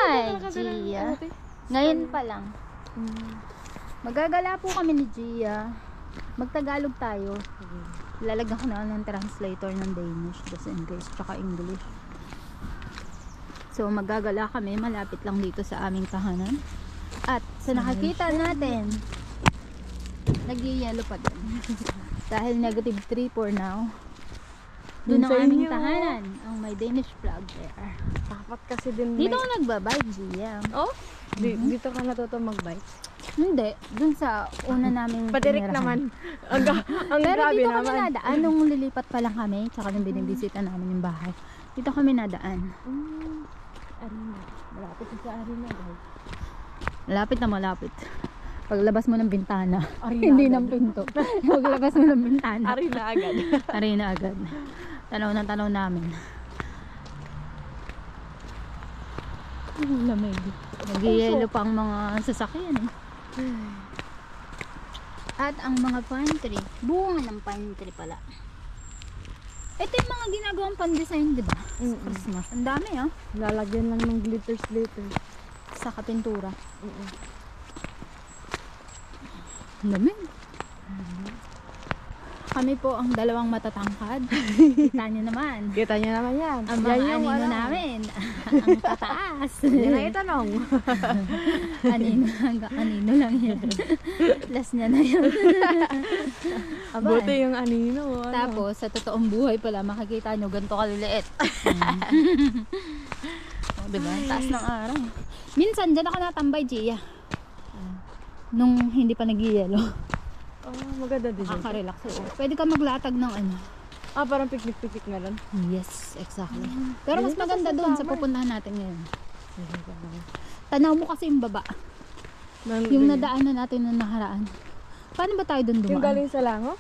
Hi, Gia. Ngayon pa lang. Magagala po kami ni Gia. Magtagalog tayo. Lalagyan ko na ng translator ng Danish, das English, tsaka English. So magagala kami, malapit lang dito sa aming tahanan. At sa nakakita natin, nag-yellow pa din. Dahil negative 3 for now. Doon ang aming tahanan, ang may Danish flag there. Dapat kasi din dito ako nagbabike, Gia. Oh? Dito ka natuto magbike? Hindi, dun sa una naming Padirect naman. Ang pero grabe dito naman. kami nadaan nung lilipat pa lang kami, tsaka nung binibisita namin yung bahay. Dito kami nadaan. Arena. Malapit sa Arena, guys. Malapit na malapit. Paglabas mo ng bintana, Arena hindi agad. ng pinto. Paglabas mo ng bintana, Arena agad. arena agad. Tanaw na tanaw namin. Lamig. Nag-yellow pa ang mga sasakyan eh. At ang mga pine tree, bunga ng pine tree pala. Ito yung mga ginagawang pan-design, di ba? Sa Christmas. Ang dami ah. Lalagyan lang ng glitters. Sa kapintura. Ang dami. Kami po ang dalawang matatangkad. Kita nyo naman. Kita niyo naman yan. Ang mga anino namin. Ang tataas. Yan ang itanong. Anino, hanggang anino lang yan. Last niya na yun. Buti yung anino. Ano? Tapos, sa totoong buhay pala, makikita nyo ganito kaliliit. O, diba? Taas ng araw. Minsan, dyan ako natambay, Gia. Nung hindi pa nag-yellow. Oh, maganda din. Nakaka-relax. Pwede ka maglatag ng ano. Parang picnic na rin. Yes, exactly. Pero mas maganda doon sa pupuntahan natin ngayon. Tanaw mo kasi yung baba. Yung nadaanan natin nung nakaraan. Paano ba tayo doon dumaan? Yung galing sa Lango?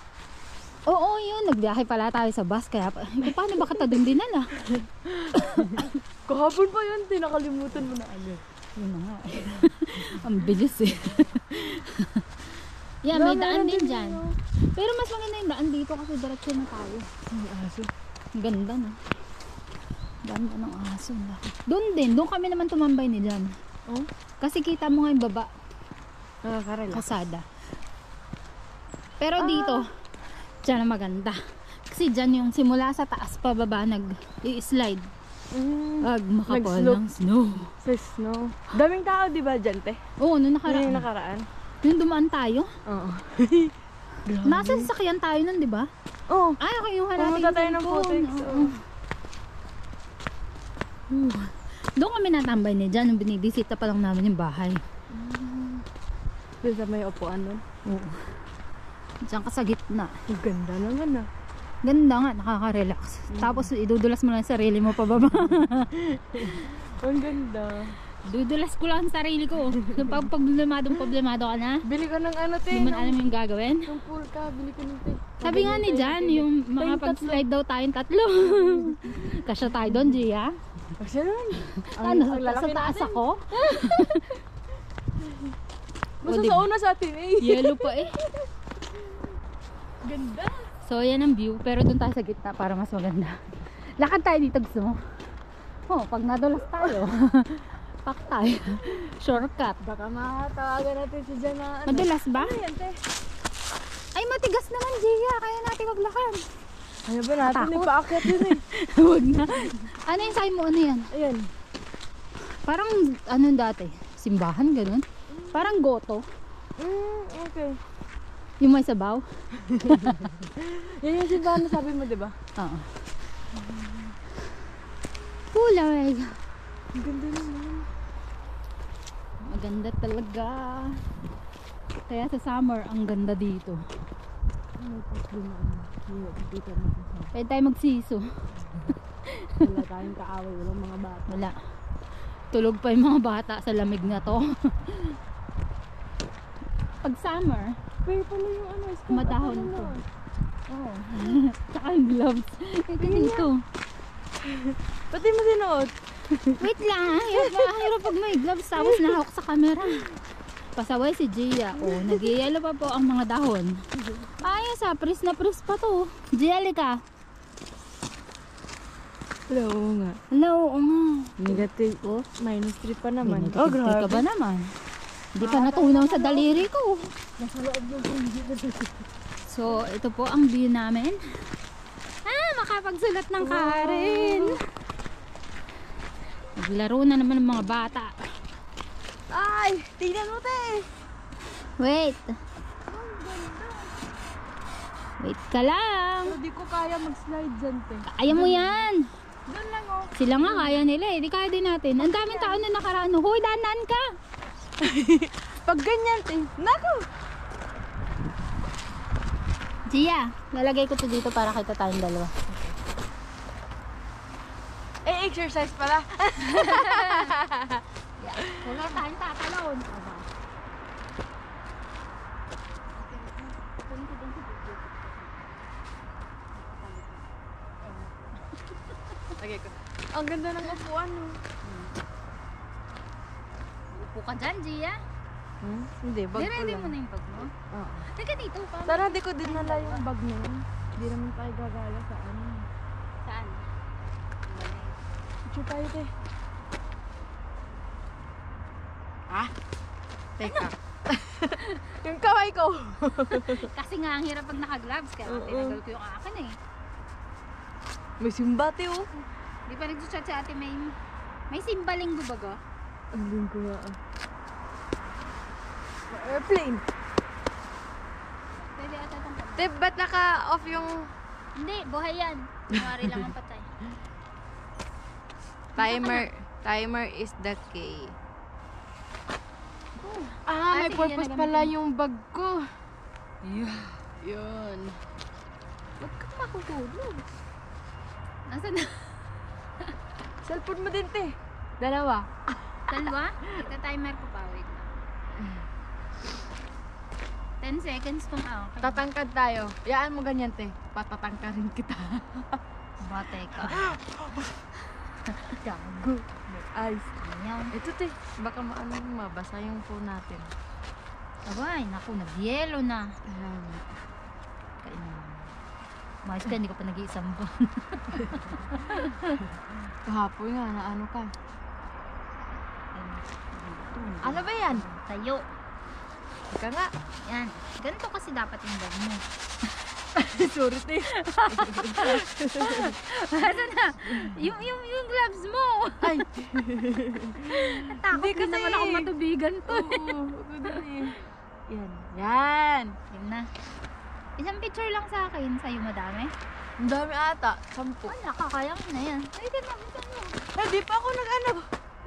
Oo, yun. Nagbiyahe pala tayo sa bus. Kaya paano ba kita doon dinala? Kahapon pa yun. Tinakalimutan mo na agad. Yun na nga. Ang bilis eh. Yeah, may daan din dyan. Pero mas maganda yung daan dito kasi diretso na tayo. Ang aso. Ganda na. Ganda ng aso. Doon din. Doon kami naman tumambay ni Jan. Oh? Kasi kita mo nga yung baba. Nakaka-relax. Kasada. Pero dito, dyan na maganda. Kasi dyan yung simula sa taas pa baba nag-i-slide. Makapal ng snow. Sa snow. Daming tao diba dyan, te? Oo, nung nakaraan. Yung nakaraan? Yung dumaan tayo. Oo. Nasa sasakyan tayo nun, di ba? Oo. Ay, okay, yung natin. Pumunta tayo ng Putex. Doon kami natambay ni Jan nung binibisita pa lang namin yung bahay. Doon sa may upuan nun? Oo. Diyan ka sa gitna. Ang ganda naman ah. Ganda nga, nakaka-relax. Tapos idudulas mo lang yung sarili mo pababa. Ang ganda. Dudulas ko lang ang sarili ko. Pag problemado ka na, Bili ka ng ano, te. hindi mo na alam yung gagawin. Yung pool ka, bili ka ng te. Sabi nga ni Jan, yung makapag-slide daw tayong tatlo. Kasya tayo doon, Gia. Kasi nun. Ano, sa taas ako? Basta sa una sa atin eh. Yellow pa eh. Ganda. So, yan ang view. Pero doon tayo sa gitna para mas maganda. Lakad tayo dito, gusto mo? Oh, pag nadulas tayo. Pak tayo. Shortcut. Baka matawagan natin si Jan na ano. Madulas ba? Ano yan, te? Ay, matigas naman, Gia. Kaya natin maglakad. Ano ba natin? Matakot. Ipaakyat yun eh. Huwag na. Ano yung sabi mo? Ano yan? Ayan. Parang, ano dati? Simbahan, ganun? Parang goto. Okay. Yung may sabaw. Yan yung simbahan na sabi mo, diba? Oo. Kulay. Ang ganda naman. Maganda talaga. Kaya sa summer, ang ganda dito. Pwede tayo magsiso. Wala tayong kaaway, walang mga bata. Wala. Tulog pa yung mga bata sa lamig na to. Pag summer, Pero pala yung ano, madahon to. Oo. Tsaka yung gloves. Ito dito. Pati mo sinuot. Wait lang. Hirap pag may gloves tapos nahawak sa camera. Pasaway si Gia. Oh, nag-yellow pa po ang mga dahon. Ayos ah, pris na pris pa to. Gia, lika. Wala, oo nga. Hala, oo nga. Negative. Oh, -3 pa naman. oh, grabe. Ka ba naman? Hindi pa natunaw sa daliri ko. Nasa loob yung hindi. So, ito po ang view namin. Makapagsulat ng Karen. Naglaro na naman ng mga bata. Ay! Tingnan mo, te! Wait. Wait ka lang. Hindi ko kaya mag-slide dyan, te. Kaya mo yan. Doon lang, oh. Sila nga kaya nila eh. Di kaya din natin. Ang daming tao na nakaraan. Hoy, danan ka. Pag ganyan, te. Naku! Gia, lalagay ko to dito para kita tayong dalawa. Exercise pala. Wala tayong tatalon. Lagay ko. Ang ganda ng upuan, no? Upo ka dyan, Gia. Hindi, bag ko Niready lang. mo na yung bag mo. Oo. Teka dito pa. Tara, di ko din nala yung bag na yun. Hindi naman tayo gagala sa ano. Saan? Picture tayo, te. Ah? Teka. Yung kaway ko. Kasi nga ang hirap pag naka-gloves. Kaya tinagal ko yung akin eh. May simbate, oh. Di pa nagsushat si ate may simbaling gubaga. Ang linggo nga, ah. Airplane. Pwede ata itong kamay. Te, ba't naka-off yung... Hindi, buhay yan. Kunwari lang ang patay. Timer is the key. Ay, may sige, purpose nagamit pala mo. yung bag ko. Yeah. Yun. Huwag kang makutulog. Nasaan na? Cellphone mo din, te. Dalawa. Dalawa? Ito timer ko pa. Wait lang. 10 seconds tong okay. Tatangkad tayo. Yaan mo ganyan, te. Patatangkarin kita. Bate ka. Gago. Ayos. Ayaw. Ito, te. Baka mabasa yung phone natin. Abay, naku, nag-yellow na. Ayan. Kainan. Mayos ka, hindi ko pa nag-iisang buwan. Kahapon nga, na ano ka. Ano ba yan? Tayo. Ika nga. Yan. Ganito kasi dapat yung bag mo. Sorry, te. Ano na? Yung gloves mo. Ay. Natakot din naman ako matubigan to. Oo. Ako din eh. Yan. Yan. Yun na. Isang picture lang sa akin. Sa'yo madami. Ang dami ata. 10. Wala, kakaya mo na yan. Ay, din naman sa iyo. Ay, di pa ako nag-ano.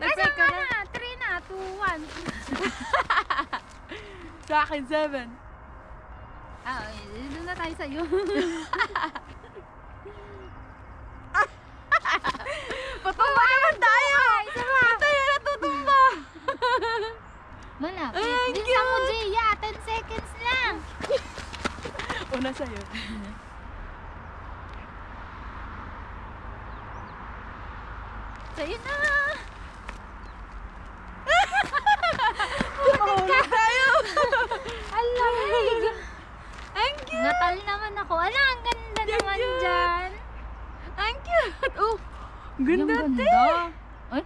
Ay, Nag-fake ka saan na. na? 3 na, 2, 1. Sa akin, 7. Ah, doon na tayo sa'yo. Patumba naman tayo! Ba't tayo natutumba? Malapit. Ay, Din sa mo, Gia. 10 seconds lang. Una sa'yo. Sa'yo na. Mahulog tayo! Alamig. Ang cute! Natal naman ako. Ala, ang ganda Yung naman cute. dyan. Ang cute! Oh! Ang ganda, Yung te! Ay,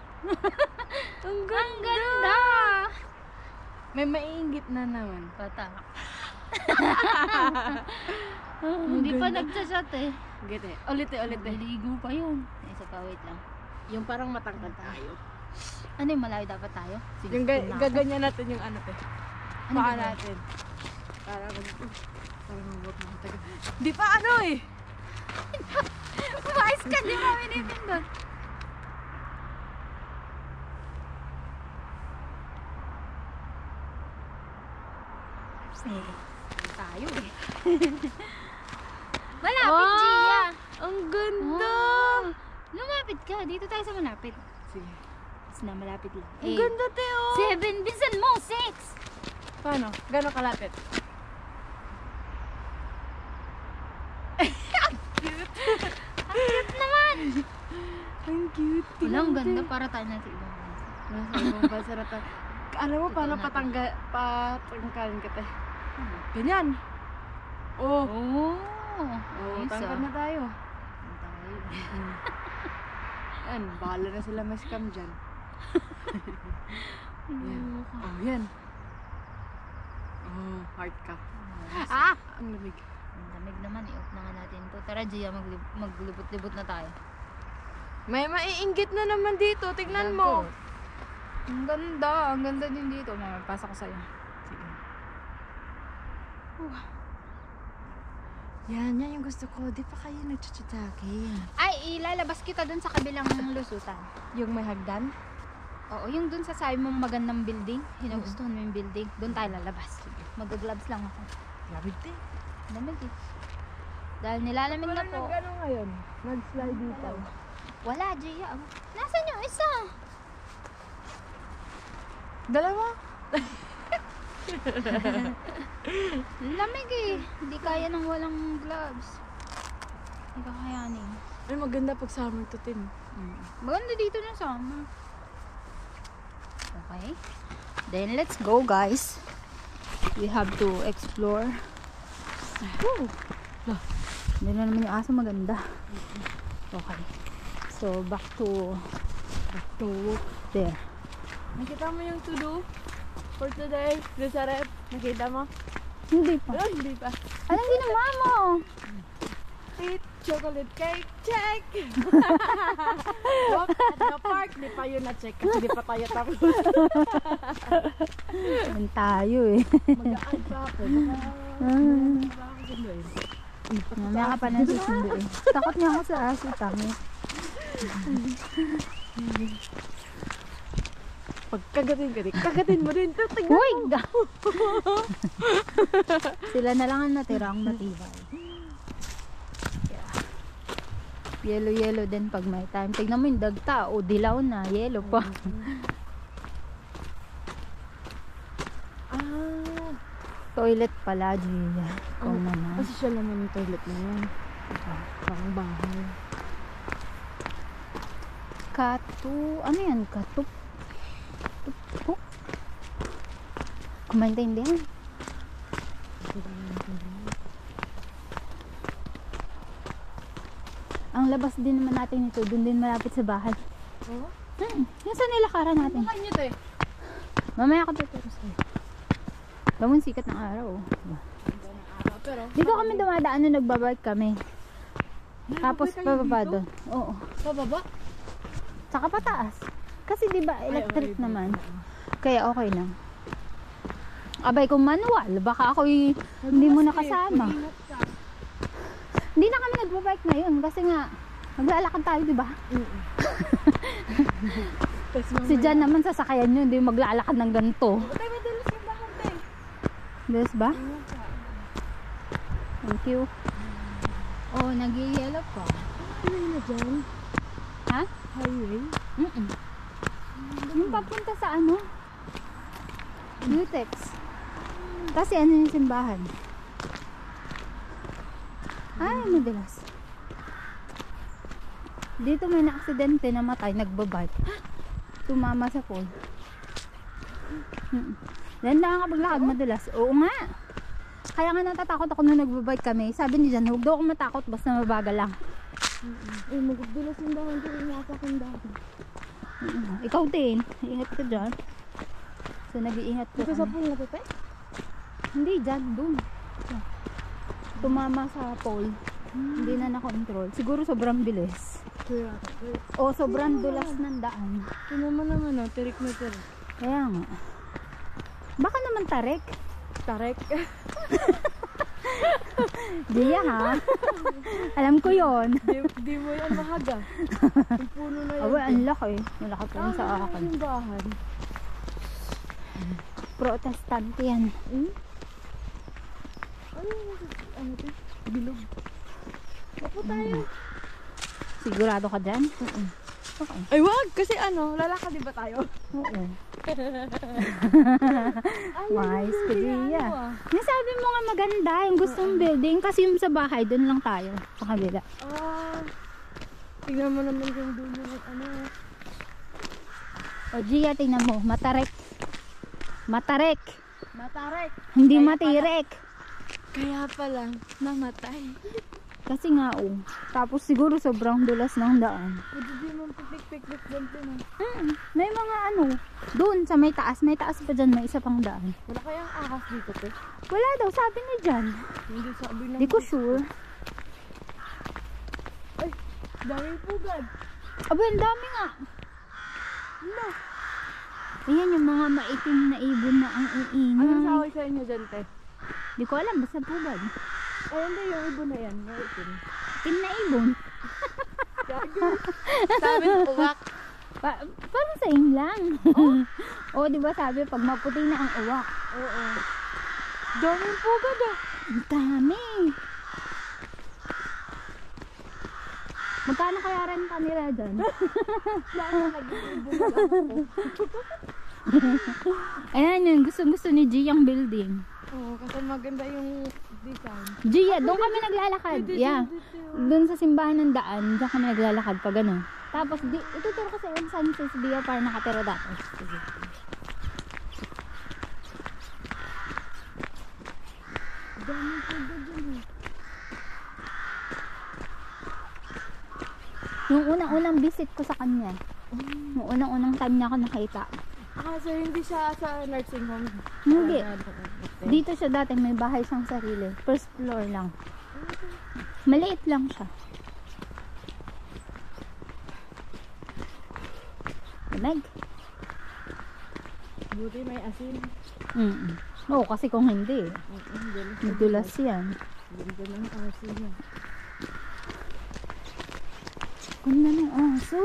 Ang ang ganda. May maiinggit na naman. Patak. Hindi pa ganda. nagchat eh. Gete. Ulit eh, ulit eh. Naliligo pa yun. Isa pa, wait lang. Yung parang matangkad tayo. Ano yung malayo dapat tayo? Sige, Yung tingnan ako. gaganyan natin yung ano, te. Ano Paa ba? natin. Para mag-work na taga. Di pa ano eh. Umayos ka, di mo minipindot. Tayo eh. Malapit, Ah! Gia. Ang ganda! Oh. Lumapit ka. Dito tayo sa malapit. Sige. Mas na malapit lang. Ang ganda, te, oh! 7. Binsan mo. 6. Paano? Gano'ng kalapit? Ang cute naman. Ang cute. Wala, ang ganda para tayo natin ibang bansa. Nasa ibang bansa na tayo. Alam mo, paano natin. patangkalin ka, te? Ganyan. Oh. Oh. Oh, Ayos tangkad ah. na tayo. Tayo. Yan, bahala na sila ma-scam dyan. Yan. Oh, yan. Oh, heart ka. Ah! Ang lamig. Ang lamig naman, i-off na nga natin to. Tara, Gia, maglibot-libot na tayo. May maiinggit na naman dito. Tignan mo. Ang ganda. Ang ganda din dito. Mamapasa ko sa'yo. Sige. Yan yung gusto ko. Di pa kayo nagchat-chat sa akin. Ay, ilalabas kita dun sa kabilang lusutan. Yung may hagdan? Oo, yung dun sa sabi mong magandang building. Hinagustuhan mo yung building. Dun tayo lalabas. Mag-gloves lang ako. Lamig din. Lamig eh. Dahil nilalamig na po. Nag-ano ngayon? Nag-slide dito. Wala, Gia. Nasaan yung isa? Dalawa? Lamig eh. Hindi kaya ng walang gloves. Hindi kakayanin. Ay, maganda pag summer to, Tin. Maganda dito na summer. Okay. Then let's go, guys. We have to explore. Woo! Hindi na naman yung aso maganda. Okay. So, back to there. Nakita mo yung to-do for today? Doon sa rep? Nakita mo? Hindi pa. Hindi pa. Anong ginawa mo? Eat chocolate cake. Check! Walk at the park. Di pa yun na-check kasi di pa tayo tapos. Yan tayo eh. Mag-aan pa ako. Baka ako sunduin. Mamaya ka pa na susunduin. Takot niya ako sa aso, tangi. Pagkagatin ka din. Kagatin mo din. Tignan Uy! Sila na lang ang natirang matibay. Yellow din pag may time. Tignan mo yung dagta. O dilaw na. Yellow pa. Toilet pala, Gia. Ikaw naman. Kasi siya naman yung toilet na yan. Parang bahay. Ano yan? Katup? Kumaintindihan. Ang labas din naman natin ito. Doon din malapit sa bahay. Oo? Yung sa nilakaran natin. Ano kanyo to eh? Mamaya ka tuturo sa'yo. Tawang sikat ng araw. Pero, Dito kami dumadaan nung nagbabike kami. Tapos kayo pababa dito? doon. Oo. pababa? Saka pataas. Kasi di ba electric okay, naman. Kaya okay lang. Abay kung manual, baka ako'y hindi mo nakasama. Mag-ingat ka. Hindi na kami nagbabike ngayon kasi nga maglalakad tayo, di ba? Si Jan naman sasakayan nyo, hindi maglalakad ng ganito. Patay, madalas yung bakit tayo. Yes ba? Thank you. Oh, nag-yellow pa. Ano na dyan? Ha? Highway? Yung papunta sa ano? Utex. Kasi ano yung simbahan? Ay, madalas. Dito may na-aksidente, namatay, nagbabike. Tumama sa pole. Yan lang kapag lakad madalas. Oo nga. Kaya nga natatakot ako nung nagbabike kami. Sabi ni Jan, huwag daw ako matakot, basta mabagal lang. Eh, magdulas yung dahon ko rin nasa kong dahon. Ikaw din, ingat ka dyan. So nag-iingat ko Dito sa kami. pool na to, te? Hindi, dyan, dun. Tumama sa pole. Hindi na na-control. Siguro sobrang bilis. Kaya, O sobrang dulas ng daan. ito naman, no? Tirik na tirik. Kaya nga. Baka naman tarik. Tarek. Diya ha. Alam ko yon. Di mo yan mahaga. Yung puno na yan. Awe, ang laki. Malaki pa yun sa akin. Yung bahan. Protestante yan. Ano ito? Bilog. Opo tayo. Sigurado ka dyan? Okay. Ay, wag! Kasi ano, lalakad di ba tayo? Oo. Wise ka, Gia. Yung sabi mo nga maganda, yung gustong building. Kasi yung sa bahay, dun lang tayo. Sa kabila. Tingnan mo naman yung dulo ng ano. O Gia, tingnan mo. Matarek. Matarek. Matarek. Hindi matirek. Kaya pala, namatay. Kasi nga, Tapos siguro sobrang dulas ng daan. Pwede din mong pipik-pik-pik dyan din. May mga doon sa may taas pa dyan, may isa pang daan. Wala kayang ahas dito, te? Wala daw, sabi niya dyan. Hindi sabi ng... Di ko sure. Ay, daming pugad. Aba, ang dami nga. No. Ayan yung mga maitim na ibon na ang iingay. Anong saway sa inyo dyan, te? Di ko alam, basta pugad. Ay, hindi, yung ibon na yan. Yung itim. Itim na ibon. Sabi ng uwak. Parang sa lang. Oo, di ba sabi, pag maputi na ang uwak. Oo. Daming pugad ah. Ang dami. Magkano kaya renta nila dyan? Lalo nag-ibon na lang ako. Ayan yun, gusto ni G yung building. Oo, kasi maganda yung design. Gia, doon kami naglalakad. Yeah. Doon sa simbahan ng daan, doon kami naglalakad pag ano. Tapos, ituturo ko sa iyo saan sa Bia para nakatira dati. Sige. Dami ko dyan. Yung unang-unang visit ko sa kanya. Yung unang-unang time niya ako nakita. Ah, so hindi siya sa nursing home? Hindi. Dito siya dati, may bahay siyang sarili. First floor lang. Maliit lang siya. Lamig. Buti may asin. Oo, kasi kung hindi, madulas yan. Ganda ng asin niya. Ganda ng aso.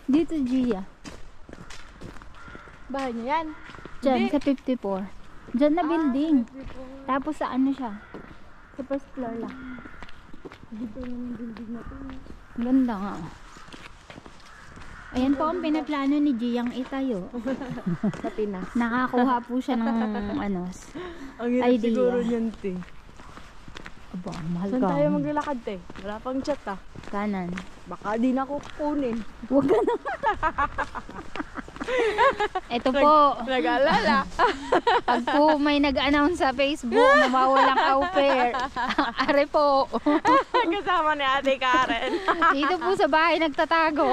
Dito, Gia. Bahay niya yan? Diyan, Hindi. sa 54. Diyan na building. Dito. Tapos sa ano siya? Sa first floor lang. Dito yung building na ito. Ganda nga. Ayan po ang pinaplano ni Giang itayo. Sa Pinas. Nakakuha po siya ng Ang hirap idea. siguro niyan, te. Aba, mahal Saan ka. tayo maglalakad, te? Wala pang chat, ah. Kanan. Baka di na ko kukunin. Huwag ka na. Ito po. Nag-alala. Pag po may nag-announce sa Facebook na mawalang au pair. Are po. Kasama ni Ate Karen. Dito po sa bahay nagtatago.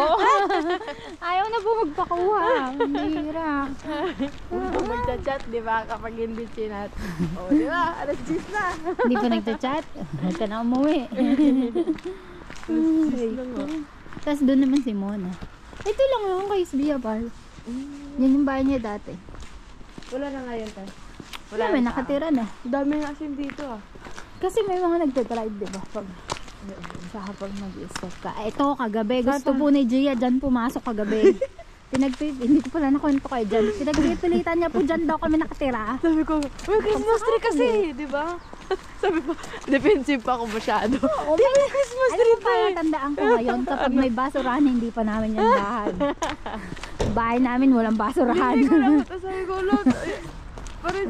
Ayaw na po magpakuha. Hira. Kung magchat-chat, di ba? Kapag hindi chinat. O, di ba? Alas 10 na. Hindi pa nagchat-chat. Huwag ka na umuwi. Tapos doon naman si Mona. Ito lang yung kay Sbia Bar. Yan yung bahay niya dati. Wala na ngayon, te. Wala, may nakatira na. Dami ng asin dito, ah. Kasi may mga nagdadrive, diba? Pag sa hapag mag-stop ka. Ito, kagabi. Gusto po ni Gia dyan pumasok kagabi. Hindi ko pala nakwento kayo dyan. Pinagpilitan niya po dyan daw kami nakatira. Sabi ko, may Christmas tree kasi, di ba? Sabi ko, defensive pa ako masyado. Oo, may Christmas tree pa. Alam mo, tandaan ko ngayon, kapag may basurahan, hindi pa namin yan bahan. Bahay namin, walang basurahan. Hindi ko lang, sabi ko, Lord,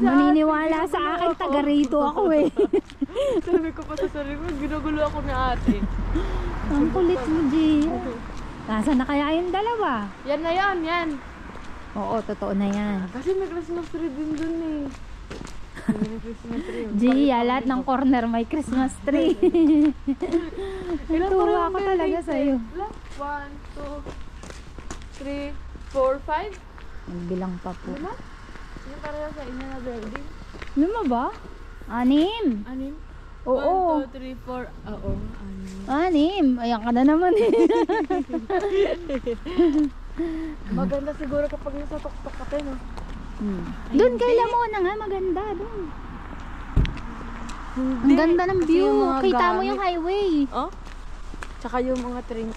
maniniwala sa akin, taga rito ako eh. Sabi ko pa sa sarili ko, ginugulo ako ni ate. Ang kulit mo, Gia. Nasaan na kaya yung dalawa? Yan na yan, yan. Oo, totoo na yan. Kasi may Christmas tree din dun eh. May Christmas tree. Gia, lahat ng corner may Christmas tree. Tuwa ako talaga sa'yo. 1, 2, 3, 4, 5. Nagbilang pa po. Lima? Yung pareho sa inyo na building. Lima ba? 6. Anim? Oo. 1, 2, 3, 4. Oo, anim. 6. Ayan ka na naman eh. Maganda siguro kapag nasa tuktok ka no? Doon kay Lamona nga, maganda. Doon. Ang ganda ng Kasi view. yung mga Kita mo gamit. yung highway. Oh? Tsaka yung mga train.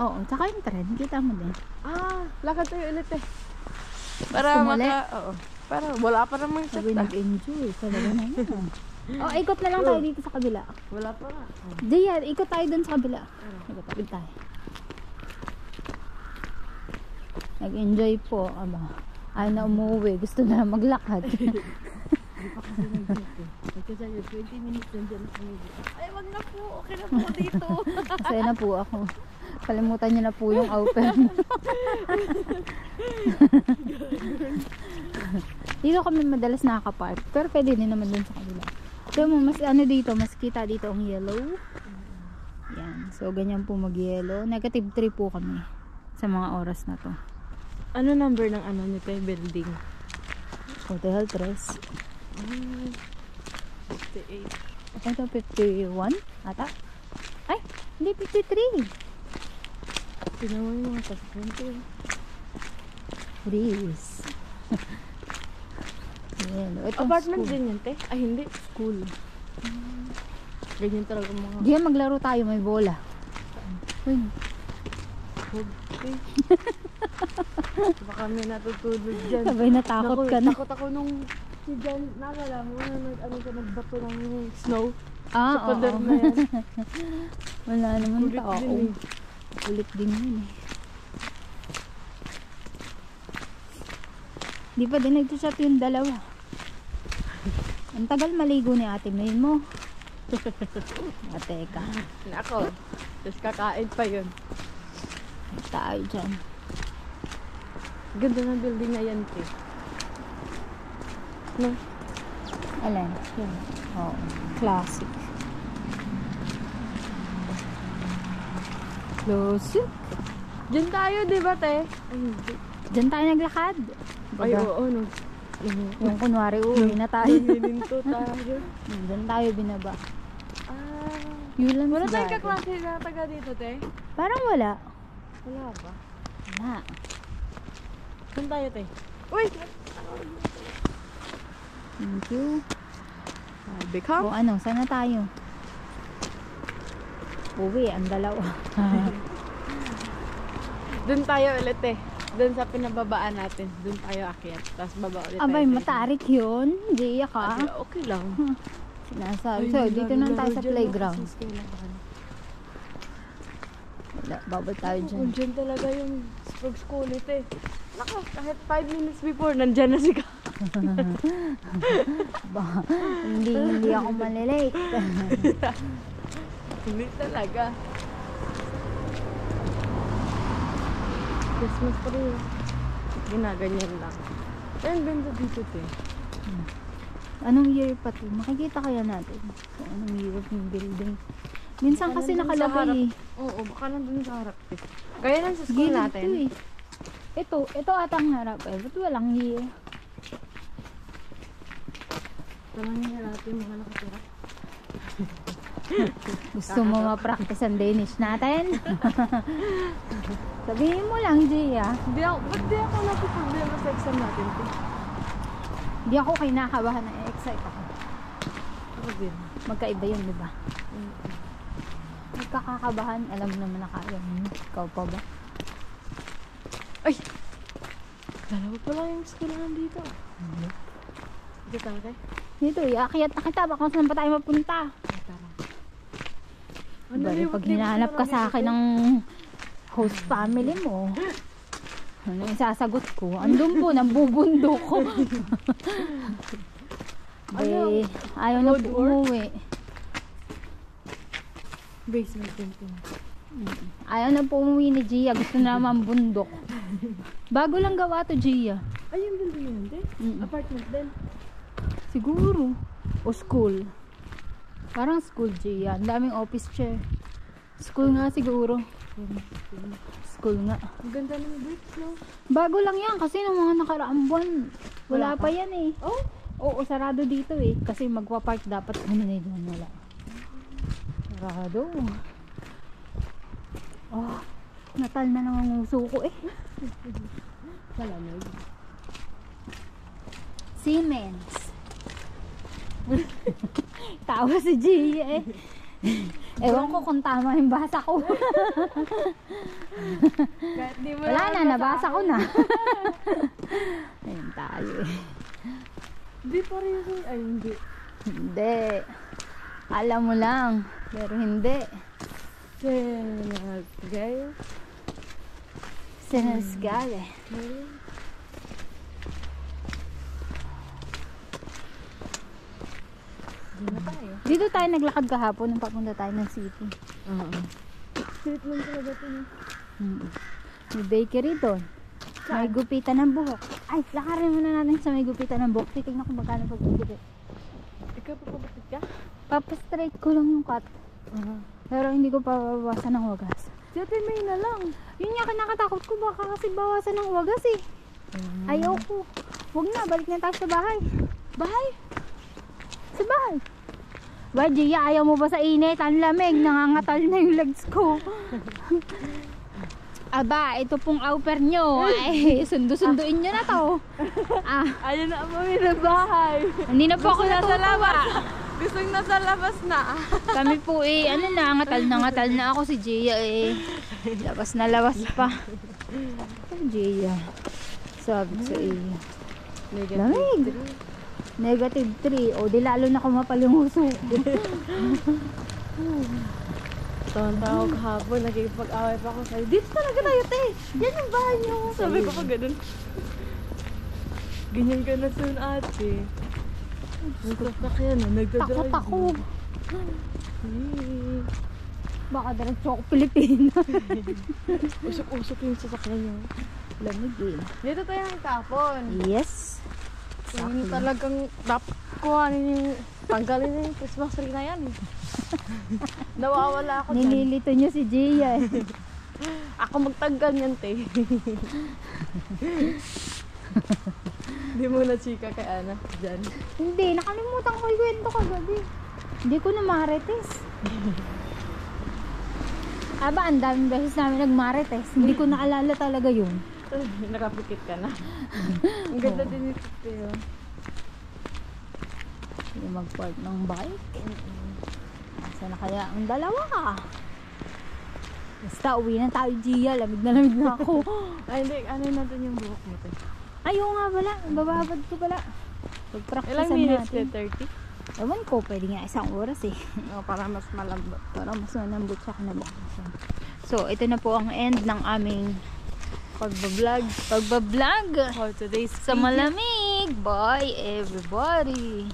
Oo, tsaka yung tren. Kita mo din. Ah, lakad tayo ulit eh. Sumali. Oo. Para wala pa namang chat Sabi ah. nag-enjoy. Talaga na yun. Ikot na lang tayo dito sa kabila. Wala pa nga. Diyan, ikot tayo dun sa kabila. Ikot tayo. Nag-enjoy po. Aba, ayaw na umuwi. Gusto na maglakad. Kasi sa'yo, 20 minutes nandiyan sa mga. Ay, wag na po. Okay na po dito. Kasi na po ako. Kalimutan niyo na po yung open. Dito kami madalas nakaka-park. Pero pwede din naman dun sa kabila. So, mas ano dito, mas kita dito ang yellow. Yan. So, ganyan po mag-yellow. Negative 3 po kami sa mga oras na to. Ano number ng ano nito yung building? Hotel 3. 58. Ito, 51 ata. Ay, hindi 53. Tinawa yung mga sasakyan ko. Breeze. Yellow. Ito, Apartment school. din yan, te? Ay, hindi. School. Ganyan talaga mga... Diyan maglaro tayo, may bola. Uy. Okay. Baka may natutulog dyan. Sabay natakot ka na. Takot ako nung si Jan, nakala mo na nagbato ng snow. Ah, sa pader oo. na yan. Wala naman Kulit tao. din Kulit din yun eh. Di pa din nag-shot yung dalawa. Ang tagal maligo ni Ate May mo. Ate ka. Nako. Tapos kakain pa yun. Tayo dyan. Ganda ng building na yan, te. No? Alin? Yun. Oo. Classic. Classic. Diyan tayo, di ba, te? Ay, hindi. Dyan tayo naglakad. Ay, Baga, oo, no. yung kunwari uwi na tayo. Hininto tayo. Dyan tayo binaba. Ah. Yulan Wala si tayong Daddy. kaklase na taga dito, te? Parang wala. Wala ba? Wala. Saan tayo, te? Uy! Thank you. Become? O ano, sana tayo? Uwi, ang dalawa. Doon tayo ulit, te. Doon sa pinababaan natin. Doon tayo akyat. Tapos baba ulit tayo. Abay, sa matarik yun. Diya ka. isa. Okay lang. Sinasabi. So, dito na tayo sa playground. Wala, babal tayo dyan. Kung dyan talaga yung pag school ito eh. Naka, kahit 5 minutes before, nandyan na si Ka. Hindi ako malilate. Hindi talaga. Christmas pa rin. Ginaganyan lang. Ay, ang ganda dito, te. Anong year pa to? Makikita kaya natin kung anong year yung building. Minsan Baka kasi nandun sa nakalagay eh. Oo, baka nandun sa harap, te. Gaya lang sa school Gilid natin. to eh. Ito atang harap eh. Ba't walang year? Tanongin na natin mga nakatira. Gusto mo ma-practice ang Danish natin? Sabihin mo lang, Gia. Ba't di ako napuproblema sa exam natin, te? Hindi ako kinakabahan na excited ako. Ako din. Magkaiba yun, di ba? Magkakakabahan, alam mo naman na kaya mo. Ikaw pa ba? Ay! Dalawa pa lang yung school nandito. Dito tayo, te? Dito, iakyat na kita. Baka saan pa tayo mapunta? Tara. Bari, pag hinahanap ka sa akin ng host family mo, ano yung sasagot ko? Andun po, nambubundok ko. Ayaw na po umuwi. Basement din. Ayaw na po umuwi ni Gia. Gusto na naman bundok. Bago lang gawa to, Gia. Ay, yung building yun, te? Apartment din. Siguro. O school. Parang school, Gia. Ang daming office chair. School nga siguro. School nga. Ang ganda ng bricks, no? Bago lang yan kasi ng mga nakaraang buwan. Wala Wala pa yan eh. Oh? Oo, sarado dito eh. Kasi magpa-park dapat kami na doon. Wala. Sarado. Oh, natal na lang ang uso ko eh. Wala na yun. Siemens. Tawa si Gia eh. Ewan ko kung tama yung basa ko. Kahit di mo Wala na, nabasa nabasa ko na. Ayun tayo eh. Hindi pa rin yun. Ay, hindi. Hindi. Alam mo lang. Pero hindi. Senagay. Sinasgale. Hindi na tayo. Dito tayo naglakad kahapon nung papunta tayo ng city. Oo. Street lang talaga ito, no? May bakery doon. May gupitan ng buhok. Ay, lakarin muna natin sa may gupitan ng buhok. Titignan ko magkano pag-gupit. Ikaw papagupit ka? Papastraight ko lang yung cut. Pero hindi ko pa bawasan ng wagas. Dati may na lang. Yun nga kinakatakot ko, baka kasi bawasan ng wagas eh. Ayaw ko. Huwag na, balik na tayo sa bahay. Bahay? Sa bahay. Ba, Gia, ayaw mo ba sa init? Ang lamig, nangangatal na yung legs ko. Aba, ito pong au pair nyo. Ay, sundo-sunduin nyo na to. Ayun na ang mami na bahay. Hindi na po ako Gusto nasa natutuwa. labas. Gustong nasa labas na. Kami po eh, ano na, ngatal na ako si Gia eh. Labas na labas pa. Gia. Sabi sa iyo. Lamig. Negative 3. O di lalo na kumapal yung uso. Tawang tao kahapon, nagkipag-away pa ako sa'yo. Dito talaga tayo, te. Yan yung bahay niyo. Sabi ko pa ganun. Ganyan ka na soon, ate. Nagkakakyan na, nagdadrive. Takot ako. Baka diretso ako Pilipinas. Usok-usok yung sasakyan niyo. Lamig eh. Dito tayo ng kapon. Yes. Yung talagang dapat kuhanin yung tanggalin na yung Christmas tree na yan. Nawawala ako dyan. Nililito niyo si Gia eh. Ako magtanggal yan, te. Hindi mo na chika kay Ana dyan. Hindi, nakalimutan ko ikwento kagabi. Hindi ko na marites. Aba, ang daming beses namin nagmarites. Hindi ko naalala talaga yun. Nakapikit ka na. Ang ganda din ito, pero Yung mag-park ng bike. Saan na kaya ang dalawa? Basta uwi na tayo, Gia. Lamig na ako. ay hindi, ano natin yung buhok mo, te? Ayaw nga pala. Bababad ko pala. Pag-practicean Ilang minutes natin. ka? 30? Ewan ko, pwede nga isang oras eh. Para mas malambot. Para mas malambot sa kinabukasan. So, ito na po ang end ng aming Pagbablog. For today's Sa malamig. Bye everybody.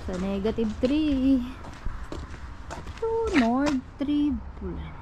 Sa negative 3 to North 3 Bulan.